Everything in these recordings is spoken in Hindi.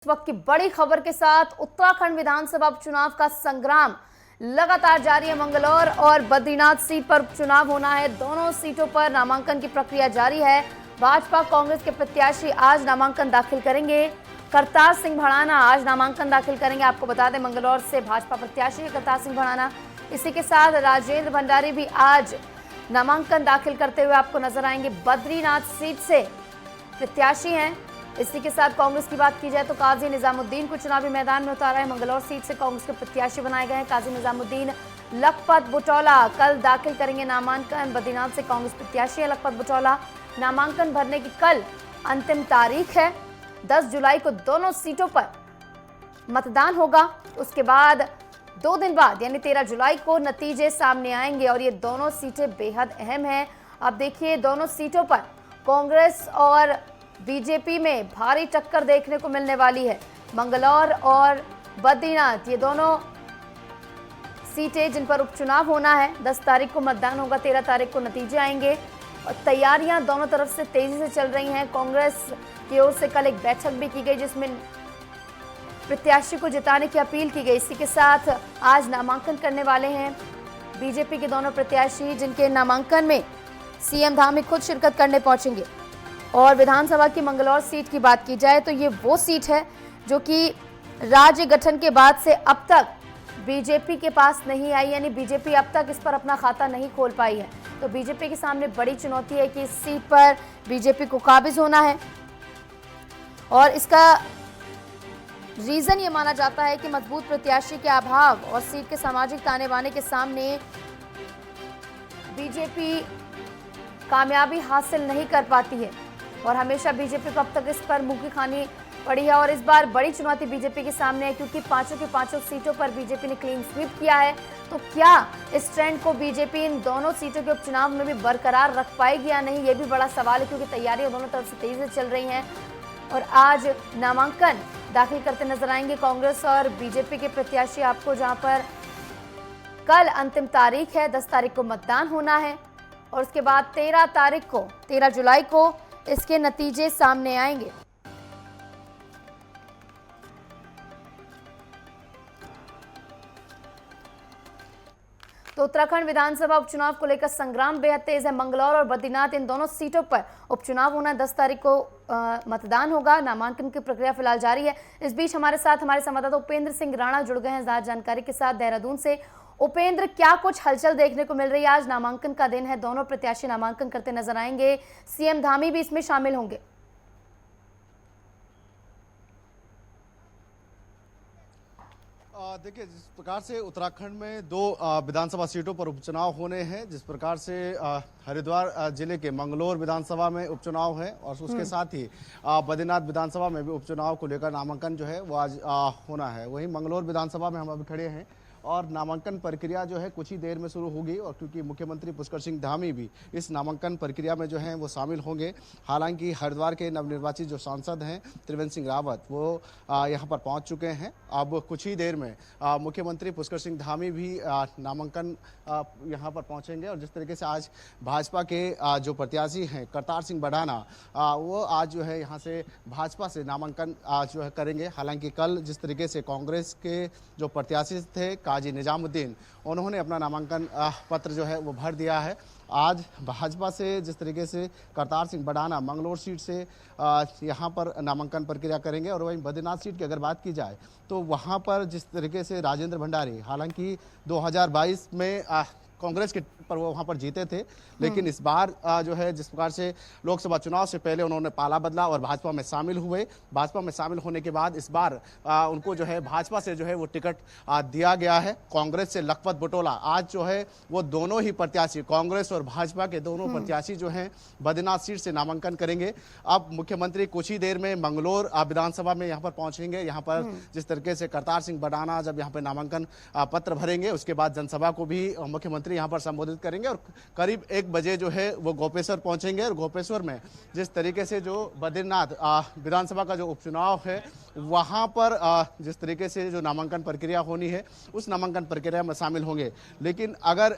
इस वक्त की बड़ी खबर के साथ उत्तराखंड विधानसभा उपचुनाव का संग्राम लगातार जारी है। मंगलौर और बद्रीनाथ सीट पर उपचुनाव होना है। दोनों सीटों पर नामांकन की प्रक्रिया जारी है। भाजपा कांग्रेस के प्रत्याशी आज नामांकन दाखिल करेंगे। करतार सिंह भड़ाना आज नामांकन दाखिल करेंगे। आपको बता दें, मंगलौर से भाजपा प्रत्याशी है करतार सिंह भड़ाना। इसी के साथ राजेंद्र भंडारी भी आज नामांकन दाखिल करते हुए आपको नजर आएंगे। बद्रीनाथ सीट से प्रत्याशी हैं। इसी के साथ कांग्रेस की बात की जाए तो काजी निजामुद्दीन को चुनावी मैदान में उतारा है। मंगलौर सीट से कांग्रेस के प्रत्याशी बनाए गए हैं काजी निजामुद्दीन। लखपत बुटौला कल दाखिल करेंगे नामांकन। बद्रीनाथ से कांग्रेस प्रत्याशी है लखपत बुटौला। नामांकन भरने की कल अंतिम तारीख है। 10 जुलाई को दोनों सीटों पर मतदान होगा। उसके बाद 2 दिन बाद यानी 13 जुलाई को नतीजे सामने आएंगे और ये दोनों सीटें बेहद अहम हैं। अब देखिए, दोनों सीटों पर कांग्रेस और बीजेपी में भारी टक्कर देखने को मिलने वाली है। मंगलौर और बद्रीनाथ ये दोनों सीटें जिन पर उपचुनाव होना है। 10 तारीख को मतदान होगा, 13 तारीख को नतीजे आएंगे और तैयारियां दोनों तरफ से तेजी से चल रही हैं। कांग्रेस की ओर से कल एक बैठक भी की गई जिसमें प्रत्याशी को जिताने की अपील की गई। इसी के साथ आज नामांकन करने वाले हैं बीजेपी के दोनों प्रत्याशी, जिनके नामांकन में सीएम धामी खुद शिरकत करने पहुंचेंगे। और विधानसभा की मंगलौर सीट की बात की जाए तो ये वो सीट है जो कि राज्य गठन के बाद से अब तक बीजेपी के पास नहीं आई, यानी बीजेपी अब तक इस पर अपना खाता नहीं खोल पाई है। तो बीजेपी के सामने बड़ी चुनौती है कि इस सीट पर बीजेपी को काबिज होना है। और इसका रीजन ये माना जाता है कि मजबूत प्रत्याशी के अभाव और सीट के सामाजिक ताने बाने के सामने बीजेपी कामयाबी हासिल नहीं कर पाती है और हमेशा बीजेपी को अब तक इस पर मुंह की खानी पड़ी है। और इस बार बड़ी चुनौती बीजेपी के सामने है क्योंकि पांचों की पांचों सीटों पर बीजेपी ने क्लीन स्वीप किया है। तो क्या इस ट्रेंड को बीजेपी इन दोनों सीटों के उपचुनाव में भी बरकरार रख पाएगी या नहीं, ये भी बड़ा सवाल है क्योंकि तैयारियां दोनों तरफ से तेजी से चल रही हैं। और आज नामांकन दाखिल करते नजर आएंगे कांग्रेस और बीजेपी के प्रत्याशी आपको, जहां पर कल अंतिम तारीख है। 10 तारीख को मतदान होना है और उसके बाद 13 जुलाई को इसके नतीजे सामने आएंगे। तो उत्तराखंड विधानसभा उपचुनाव को लेकर संग्राम बेहद तेज है। मंगलौर और बद्रीनाथ इन दोनों सीटों पर उपचुनाव होना है। 10 तारीख को मतदान होगा। नामांकन की प्रक्रिया फिलहाल जारी है। इस बीच हमारे साथ हमारे संवाददाता उपेंद्र सिंह राणा जुड़ गए हैं ज्यादा जानकारी के साथ देहरादून से। उपेंद्र, क्या कुछ हलचल देखने को मिल रही है? आज नामांकन का दिन है, दोनों प्रत्याशी नामांकन करते नजर आएंगे। सीएम धामी भी इसमें शामिल होंगे। देखिए, जिस प्रकार से उत्तराखंड में 2 विधानसभा सीटों पर उपचुनाव होने हैं, जिस प्रकार से हरिद्वार जिले के मंगलौर विधानसभा में उपचुनाव है और उसके साथ ही बद्रीनाथ विधानसभा में भी उपचुनाव को लेकर नामांकन जो है वो आज होना है। वहीं मंगलौर विधानसभा में हम अभी खड़े हैं और नामांकन प्रक्रिया जो है कुछ ही देर में शुरू होगी और क्योंकि मुख्यमंत्री पुष्कर सिंह धामी भी इस नामांकन प्रक्रिया में जो है वो शामिल होंगे। हालांकि हरिद्वार के नवनिर्वाचित जो सांसद हैं त्रिवेंद्र सिंह रावत, वो यहाँ पर पहुँच चुके हैं। अब कुछ ही देर में मुख्यमंत्री पुष्कर सिंह धामी भी नामांकन यहाँ पर पहुँचेंगे। और जिस तरीके से आज भाजपा के जो प्रत्याशी हैं करतार सिंह भड़ाना, वो आज जो है यहाँ से भाजपा से नामांकन जो है करेंगे। हालांकि कल जिस तरीके से कांग्रेस के जो प्रत्याशी थे काजी निजामुद्दीन, उन्होंने अपना नामांकन पत्र जो है वो भर दिया है। आज भाजपा से जिस तरीके से करतार सिंह भड़ाना मंगलौर सीट से यहाँ पर नामांकन प्रक्रिया करेंगे। और वहीं बद्रीनाथ सीट की अगर बात की जाए तो वहाँ पर जिस तरीके से राजेंद्र भंडारी, हालांकि 2022 में कांग्रेस के पर वो वहाँ पर जीते थे, लेकिन इस बार जो है जिस प्रकार से लोकसभा चुनाव से पहले उन्होंने पाला बदला और भाजपा में शामिल हुए। भाजपा में शामिल होने के बाद इस बार उनको जो है भाजपा से जो है वो टिकट दिया गया है। कांग्रेस से लखपत बुटौला आज जो है वो दोनों ही प्रत्याशी, कांग्रेस और भाजपा के दोनों प्रत्याशी जो हैं बद्रीनाथ सीट से नामांकन करेंगे। अब मुख्यमंत्री कुछ ही देर में मंगलौर विधानसभा में यहाँ पर पहुँचेंगे। यहाँ पर जिस तरीके से करतार सिंह भड़ाना जब यहाँ पर नामांकन पत्र भरेंगे, उसके बाद जनसभा को भी मुख्यमंत्री यहाँ पर संबोधित करेंगे और करीब 1 बजे जो है वो गोपेश्वर पहुंचेंगे। और गोपेश्वर में जिस तरीके से जो बद्रीनाथ विधानसभा का जो उपचुनाव है वहां पर जिस तरीके से जो नामांकन प्रक्रिया होनी है उस नामांकन प्रक्रिया में शामिल होंगे। लेकिन अगर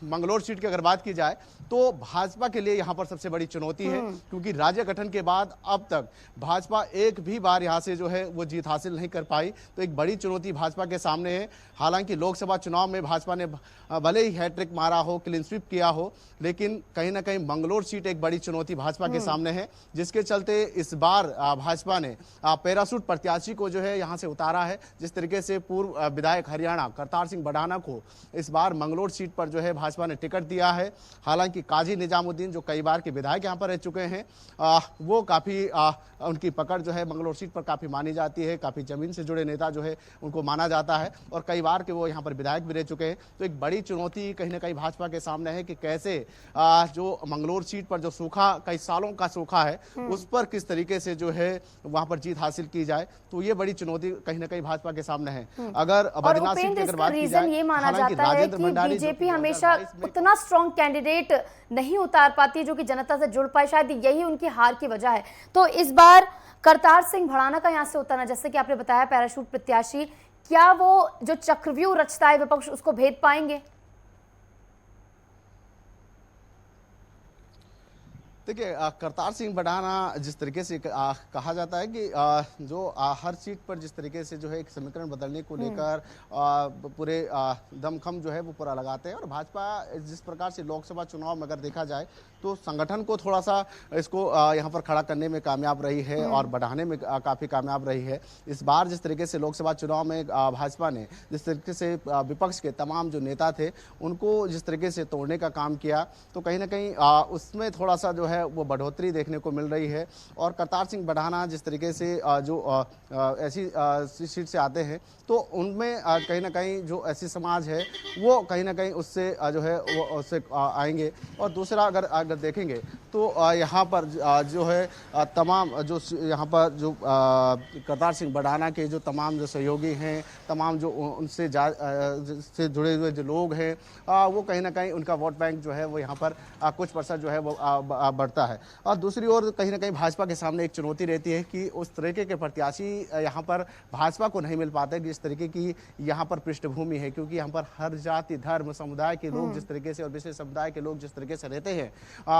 मंगलौर सीट की अगर बात की जाए तो भाजपा के लिए यहाँ पर सबसे बड़ी चुनौती है, क्योंकि राज्य गठन के बाद अब तक भाजपा एक भी बार यहाँ से जो है वो जीत हासिल नहीं कर पाई। तो एक बड़ी चुनौती भाजपा के सामने है। हालांकि लोकसभा चुनाव में भाजपा ने भले ही हैट्रिक मारा हो, क्लीन स्वीप किया हो, लेकिन कहीं ना कहीं मंगलौर सीट एक बड़ी चुनौती भाजपा के सामने है, जिसके चलते इस बार भाजपा ने पैरासूट प्रत्याशी को जो है यहाँ से उतारा है। जिस तरीके से पूर्व विधायक हरियाणा करतार सिंह भड़ाना को इस बार मंगलौर सीट पर जो है भाजपा ने टिकट दिया है। हालांकि काजी निजामुद्दीन जो कई बार के विधायक यहाँ पर रह चुके हैं, वो काफ़ी उनकी पकड़ जो है मंगलौर सीट पर काफ़ी मानी जाती है। काफ़ी जमीन से जुड़े नेता जो है उनको माना जाता है और कई बार के वो यहाँ पर विधायक भी रह चुके हैं। तो एक बड़ी चुनौती कहीं ना कहीं भाजपा के सामने है कि कैसे जो मंगलौर सीट पर जो सूखा, कई सालों का सूखा है, उस पर किस तरीके से जो है वहां पर जीत हासिल की जाए। तो ये बड़ी चुनौती कहीं ना कहीं भाजपा के सामने है। अगर बद्रीनाथ सीट की अगर बात की जाए, ये माना जाता है कि बीजेपी हमेशा उतना स्ट्रॉन्ग कैंडिडेट नहीं उतार पाती जो कि जनता से जुड़ पाए, शायद यही उनकी हार की वजह है। तो इस बार करतार सिंह भड़ाना का यहां से उतारना, जैसे कि आपने बताया पैराशूट प्रत्याशी, क्या वो जो चक्रव्यूह रचता है विपक्ष उसको भेद पाएंगे? देखिए, करतार सिंह भड़ाना जिस तरीके से कहा जाता है कि जो हर सीट पर जिस तरीके से जो है एक समीकरण बदलने को लेकर पूरे दमखम जो है वो पूरा लगाते हैं। और भाजपा जिस प्रकार से लोकसभा चुनाव में अगर देखा जाए तो संगठन को थोड़ा सा इसको यहाँ पर खड़ा करने में कामयाब रही है और बढ़ाने में काफ़ी कामयाब रही है। इस बार जिस तरीके से लोकसभा चुनाव में भाजपा ने जिस तरीके से विपक्ष के तमाम जो नेता थे उनको जिस तरीके से तोड़ने का काम किया, तो कहीं ना कहीं उसमें थोड़ा सा जो है वो बढ़ोतरी देखने को मिल रही है। और करतार सिंह भड़ाना जिस तरीके से जो ऐसी सीट से आते हैं तो उनमें कहीं ना कहीं जो ऐसी समाज है वो कहीं ना कहीं उससे जो है वो उससे आएंगे। और दूसरा अगर देखेंगे तो यहाँ पर जो है तमाम जो यहाँ पर जो करतार सिंह भड़ाना के जो तमाम जो सहयोगी हैं, तमाम जो उनसे से जुड़े हुए जो लोग हैं, वो कहीं ना कहीं उनका वोट बैंक जो है वो यहाँ पर कुछ % जो है वो बढ़ता है। और दूसरी ओर कहीं ना कहीं भाजपा के सामने एक चुनौती रहती है कि उस तरीके के प्रत्याशी यहाँ पर भाजपा को नहीं मिल पाते जिस तरीके की यहाँ पर पृष्ठभूमि है, क्योंकि यहाँ पर हर जाति धर्म समुदाय के लोग जिस तरीके से और विशेष समुदाय के लोग जिस तरीके से रहते हैं,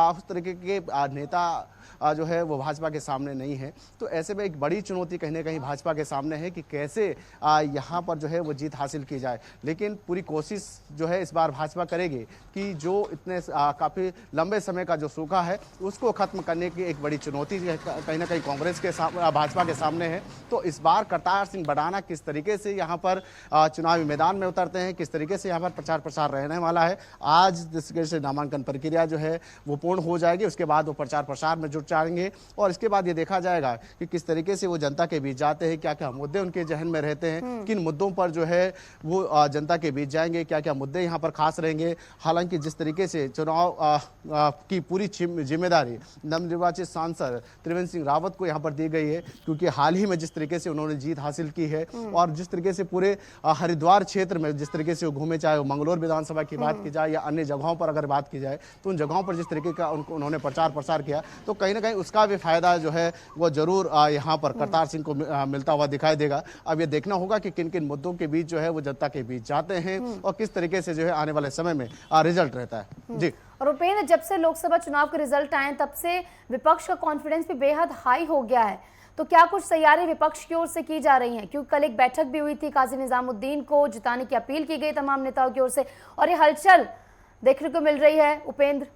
उस तरीके के नेता जो है वो भाजपा के सामने नहीं है। तो ऐसे में एक बड़ी चुनौती कहीं ना कहीं भाजपा के सामने है कि कैसे यहाँ पर जो है वो जीत हासिल की जाए। लेकिन पूरी कोशिश जो है इस बार भाजपा करेगी कि जो इतने काफ़ी लंबे समय का जो सूखा है उसको खत्म करने की एक बड़ी चुनौती कहीं ना कहीं कांग्रेस के भाजपा के सामने है। तो इस बार करतार सिंह भड़ाना किस तरीके से यहाँ पर चुनावी मैदान में उतरते हैं, किस तरीके से यहाँ पर प्रचार प्रसार रहने वाला है। आज जिस तरीके से नामांकन प्रक्रिया जो है वो पूर्ण हो जाएगी, उसके बाद वो प्रचार प्रसार में जुट जाएंगे और इसके बाद ये देखा जाएगा कि किस तरीके से वो जनता के बीच जाते हैं, क्या क्या मुद्दे उनके जहन में रहते हैं, किन मुद्दों पर जो है वो जनता के बीच जाएंगे, क्या क्या मुद्दे यहाँ पर खास रहेंगे। हालांकि जिस तरीके से चुनाव की पूरी जिम्मेदारी नवनिर्वाचित सांसद त्रिवेंद्र सिंह रावत को यहाँ पर दी गई है, क्योंकि हाल ही में जिस तरीके से उन्होंने जीत हासिल की है और जिस तरीके से पूरे हरिद्वार क्षेत्र में जिस तरीके से वो घूमे, चाहे वो मंगलौर विधानसभा की बात की जाए या अन्य जगहों पर अगर बात की जाए, तो उन जगहों पर जिस तरीके का उन्होंने प्रचार प्रसार किया, तो कहीं ना कहीं उसका भी फायदा जो है वो जरूर यहाँ पर करतार सिंह को मिलता हुआ दिखाई देगा। अब ये देखना होगा कि किन किन मुद्दों के बीच जो है वो जनता के बीच जाते हैं और किस तरीके से जो है आने वाले समय में रिजल्ट रहता है। जी और उपेंद्र, जब से लोकसभा चुनाव के रिजल्ट आए तब से विपक्ष का कॉन्फिडेंस भी बेहद हाई हो गया है, तो क्या कुछ तैयारी विपक्ष की ओर से की जा रही है? क्योंकि कल एक बैठक भी हुई थी, काजी निजामुद्दीन को जिताने की अपील की गई तमाम नेताओं की ओर से और ये हलचल देखने को मिल रही है। उपेंद्र,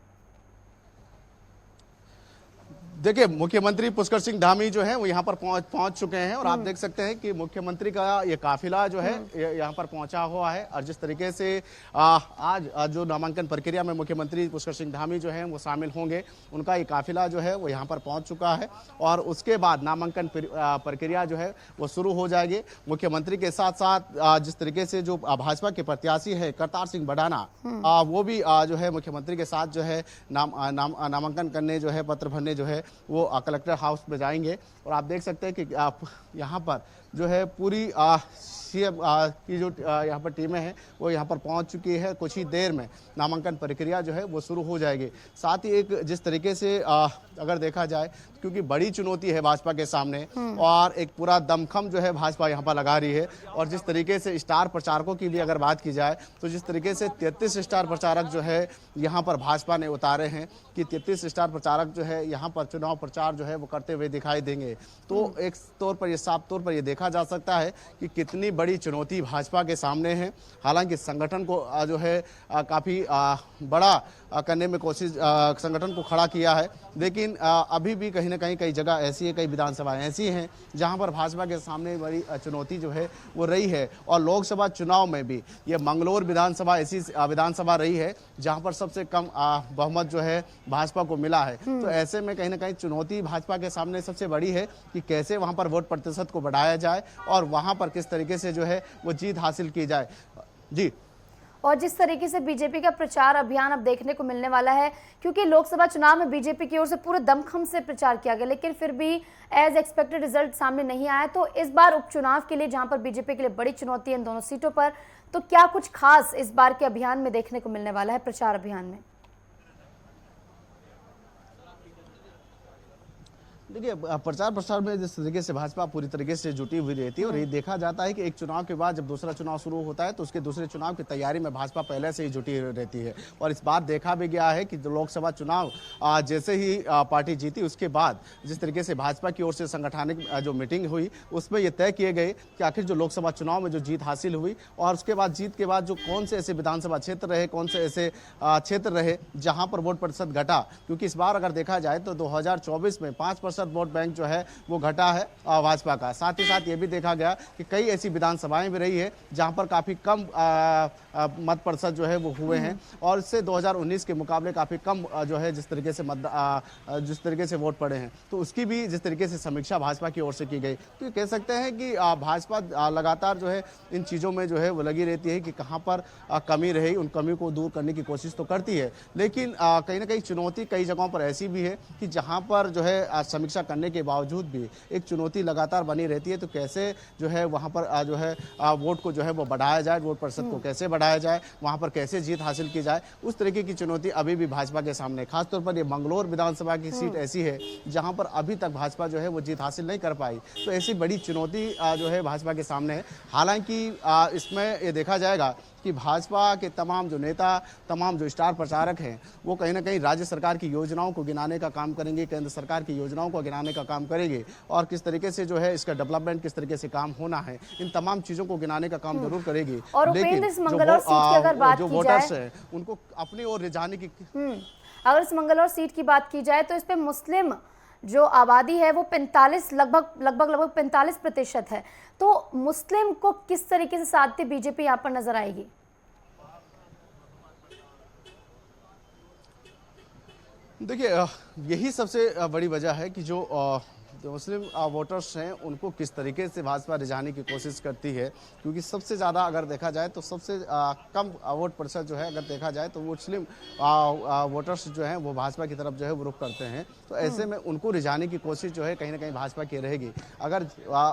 देखिए, मुख्यमंत्री पुष्कर सिंह धामी जो है वो यहाँ पर पहुंच चुके हैं और आप देख सकते हैं कि मुख्यमंत्री का ये काफिला जो है यहाँ पर पहुंचा हुआ है। और जिस तरीके से आज जो नामांकन प्रक्रिया में मुख्यमंत्री पुष्कर सिंह धामी जो है वो शामिल होंगे, उनका ये काफिला जो है वो यहाँ पर पहुंच चुका है और उसके बाद नामांकन प्रक्रिया जो है वो शुरू हो जाएगी। मुख्यमंत्री के साथ साथ जिस तरीके से जो भाजपा के प्रत्याशी है करतार सिंह भड़ाना, वो भी जो है मुख्यमंत्री के साथ जो है नामांकन करने जो है पत्र भरने जो है वो कलेक्टर हाउस में जाएंगे। और आप देख सकते हैं कि आप यहाँ पर जो है पूरी सीएम की जो यहाँ पर टीमें हैं वो यहाँ पर पहुँच चुकी है। कुछ ही देर में नामांकन प्रक्रिया जो है वो शुरू हो जाएगी। साथ ही एक जिस तरीके से अगर देखा जाए, क्योंकि बड़ी चुनौती है भाजपा के सामने और एक पूरा दमखम जो है भाजपा यहाँ पर लगा रही है। और जिस तरीके से स्टार प्रचारकों की भी अगर बात की जाए तो जिस तरीके से 33 स्टार प्रचारक जो है यहाँ पर भाजपा ने उतारे हैं कि 33 स्टार प्रचारक जो है यहाँ पर चुनाव प्रचार जो है वो करते हुए दिखाई देंगे। तो एक तौर पर ये साफ तौर पर ये देखा जा सकता है कि कितनी बड़ी चुनौती भाजपा के सामने है। हालांकि संगठन को जो है काफ़ी बड़ा करने में कोशिश संगठन को खड़ा किया है, लेकिन अभी भी कहीं ना कहीं कई जगह ऐसी है, कई विधानसभाएं ऐसी हैं जहां पर भाजपा के सामने बड़ी चुनौती जो है वो रही है। और लोकसभा चुनाव में भी ये मंगलौर विधानसभा ऐसी विधानसभा रही है जहां पर सबसे कम बहुमत जो है भाजपा को मिला है। तो ऐसे में कहीं ना कहीं चुनौती भाजपा के सामने सबसे बड़ी है कि कैसे वहां पर वोट प्रतिशत को बढ़ाया जाए और वहां पर किस तरीके से जो है वो जीत हासिल की जाए। जी। और जिस तरीके से बीजेपी का प्रचार अभियान अब देखने को मिलने वाला है, क्योंकि लोकसभा चुनाव में बीजेपी की ओर से पूरे दमखम से प्रचार किया गया, लेकिन फिर भी एज एक्सपेक्टेड रिजल्ट सामने नहीं आया। तो इस बार उपचुनाव के लिए, जहां पर बीजेपी के लिए बड़ी चुनौती है इन दोनों सीटों पर, तो क्या कुछ खास इस बार के अभियान में देखने को मिलने वाला है, प्रचार अभियान में? देखिए, प्रचार प्रसार में जिस तरीके से भाजपा पूरी तरीके से जुटी हुई रहती है और ये देखा जाता है कि एक चुनाव के बाद जब दूसरा चुनाव शुरू होता है तो उसके दूसरे चुनाव की तैयारी में भाजपा पहले से ही जुटी रहती है। और इस बार देखा भी गया है कि लोकसभा चुनाव जैसे ही पार्टी जीती उसके बाद जिस तरीके से भाजपा की ओर से संगठनिक जो मीटिंग हुई उसमें ये तय किए गए कि आखिर जो लोकसभा चुनाव में जो जीत हासिल हुई और उसके बाद जीत के बाद जो कौन से ऐसे विधानसभा क्षेत्र रहे, कौन से ऐसे क्षेत्र रहे जहाँ पर वोट प्रतिशत घटा। क्योंकि इस बार अगर देखा जाए तो 2024 में 5% वोट बैंक जो है वो घटा है भाजपा का। साथ ही साथ ये भी देखा गया कि कई ऐसी विधानसभाएं भी रही है जहां पर काफी कम मत प्रतिशत जो है वो हुए हैं और इससे 2019 के मुकाबले काफी कम जो है जिस तरीके से वोट पड़े हैं। तो उसकी भी जिस तरीके से समीक्षा भाजपा की ओर से की गई। तो कह सकते हैं कि भाजपा लगातार जो है इन चीज़ों में जो है वो लगी रहती है कि कहाँ पर कमी रही, उन कमी को दूर करने की कोशिश तो करती है, लेकिन कहीं ना कहीं चुनौती कई जगहों पर ऐसी भी है कि जहाँ पर जो है समीक्षा करने के बावजूद भी एक चुनौती लगातार बनी रहती है। तो कैसे जो है वहाँ पर जो है वोट को जो है वो बढ़ाया जाए, वोट प्रतिशत को कैसे बढ़ाया जाए, वहाँ पर कैसे जीत हासिल की जाए, उस तरीके की चुनौती अभी भी भाजपा के सामने। खासतौर पर ये मंगलौर विधानसभा की सीट ऐसी है जहाँ पर अभी तक भाजपा जो है वो जीत हासिल नहीं कर पाई। तो ऐसी बड़ी चुनौती जो है भाजपा के सामने है। हालांकि इसमें ये देखा जाएगा कि भाजपा के तमाम जो नेता, तमाम जो स्टार प्रचारक हैं वो कहीं ना कहीं राज्य सरकार की योजनाओं को गिनाने का काम करेंगे, केंद्र सरकार की योजनाओं को गिनाने का काम करेंगे और किस तरीके से जो है इसका डेवलपमेंट किस तरीके से काम होना है, इन तमाम चीजों को गिनाने का काम जरूर करेगी। और लेकिन जो वोटर्स हैं उनको अपनी ओर रिझाने की, अगर इस मंगलौर सीट की बात की जाए तो इस पे मुस्लिम जो आबादी है वो 45 लगभग 45% है। तो मुस्लिम को किस तरीके से साधती बीजेपी यहाँ पर नजर आएगी? देखिए, यही सबसे बड़ी वजह है कि जो मुस्लिम वोटर्स हैं उनको किस तरीके से भाजपा रिझाने की कोशिश करती है। क्योंकि सबसे ज़्यादा अगर देखा जाए तो सबसे कम वोट प्रतिशत जो है अगर देखा जाए तो मुस्लिम वोटर्स जो हैं वो भाजपा की तरफ जो है वो रुख करते हैं। तो ऐसे में उनको रिझाने की कोशिश जो है कहीं ना कहीं भाजपा की रहेगी। अगर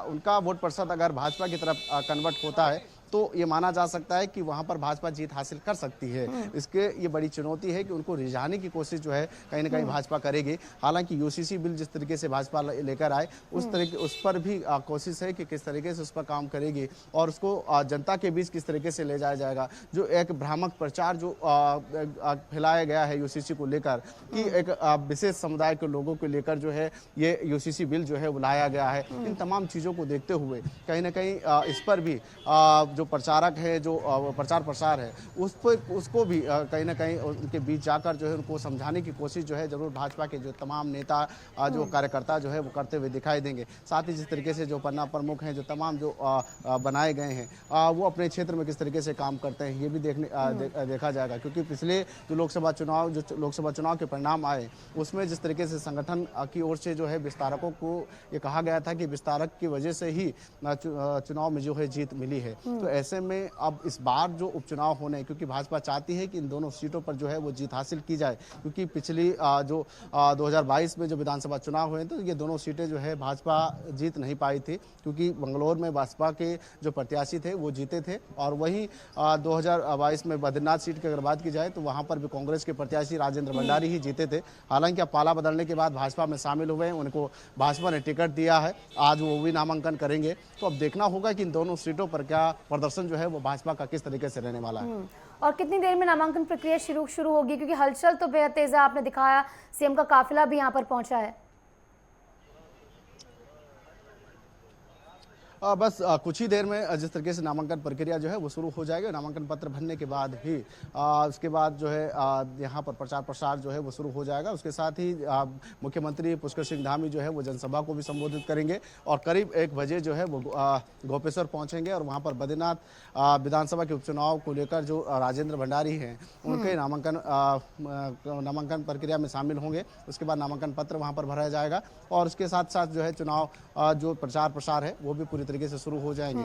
उनका वोट प्रतिशत अगर भाजपा की तरफ कन्वर्ट होता है तो ये माना जा सकता है कि वहां पर भाजपा जीत हासिल कर सकती है। इसके ये बड़ी चुनौती है कि उनको रिझाने की कोशिश जो है कहीं ना कहीं भाजपा करेगी। हालांकि यूसीसी बिल जिस तरीके से भाजपा लेकर आए उस पर भी कोशिश है कि किस तरीके से उस पर काम करेगी और उसको जनता के बीच किस तरीके से ले जाया जाएगा। जो एक भ्रामक प्रचार जो फैलाया गया है यूसीसी को लेकर कि एक विशेष समुदाय के लोगों को लेकर जो है ये यूसीसी बिल जो है वो लाया गया है। इन तमाम चीज़ों को देखते हुए कहीं ना कहीं इस पर भी जो प्रचारक है, जो प्रचार प्रसार है उसको भी कहीं ना कहीं उनके बीच जाकर जो है उनको समझाने की कोशिश जो है जरूर भाजपा के जो तमाम नेता जो कार्यकर्ता जो है वो करते हुए दिखाई देंगे। साथ ही जिस तरीके से जो पन्ना प्रमुख हैं, जो तमाम जो बनाए गए हैं वो अपने क्षेत्र में किस तरीके से काम करते हैं ये भी देखा जाएगा। क्योंकि पिछले जो लोकसभा चुनाव के परिणाम आए उसमें जिस तरीके से संगठन की ओर से जो है विस्तारकों को ये कहा गया था कि विस्तारक की वजह से ही चुनाव में जो है जीत मिली है। तो ऐसे में अब इस बार जो उपचुनाव होने हैं, क्योंकि भाजपा चाहती है कि इन दोनों सीटों पर जो है वो जीत हासिल की जाए, क्योंकि पिछली 2022 में जो विधानसभा चुनाव हुए तो ये दोनों सीटें जो है भाजपा जीत नहीं पाई थी, क्योंकि बंगलौर में बसपा के जो प्रत्याशी थे वो जीते थे, और वहीं 2022 में बद्रीनाथ सीट की अगर बात की जाए तो वहां पर भी कांग्रेस के प्रत्याशी राजेंद्र भंडारी ही जीते थे। हालांकि अब पाला बदलने के बाद भाजपा में शामिल हुए हैं, उनको भाजपा ने टिकट दिया है, आज वो भी नामांकन करेंगे। तो अब देखना होगा कि इन दोनों सीटों पर क्या प्रदर्शन जो है वो भाजपा का किस तरीके से रहने वाला है। और कितनी देर में नामांकन प्रक्रिया शुरू होगी, क्योंकि हलचल तो बेहद तेज है, आपने दिखाया सीएम का काफिला भी यहाँ पर पहुंचा है। बस कुछ ही देर में जिस तरीके से नामांकन प्रक्रिया जो है वो शुरू हो जाएगी। नामांकन पत्र भरने के बाद ही उसके बाद जो है यहाँ पर प्रचार प्रसार जो है वो शुरू हो जाएगा। उसके साथ ही मुख्यमंत्री पुष्कर सिंह धामी जो है वो जनसभा को भी संबोधित करेंगे, और करीब 1 बजे जो है वो गोपेश्वर पहुंचेंगे, और वहाँ पर बद्रीनाथ विधानसभा के उपचुनाव को लेकर जो राजेंद्र भंडारी हैं उनके नामांकन प्रक्रिया में शामिल होंगे। उसके बाद नामांकन पत्र वहाँ पर भरा जाएगा, और उसके साथ साथ जो है चुनाव जो प्रचार प्रसार है वो भी पूरी तरीके से शुरू हो जाएंगे।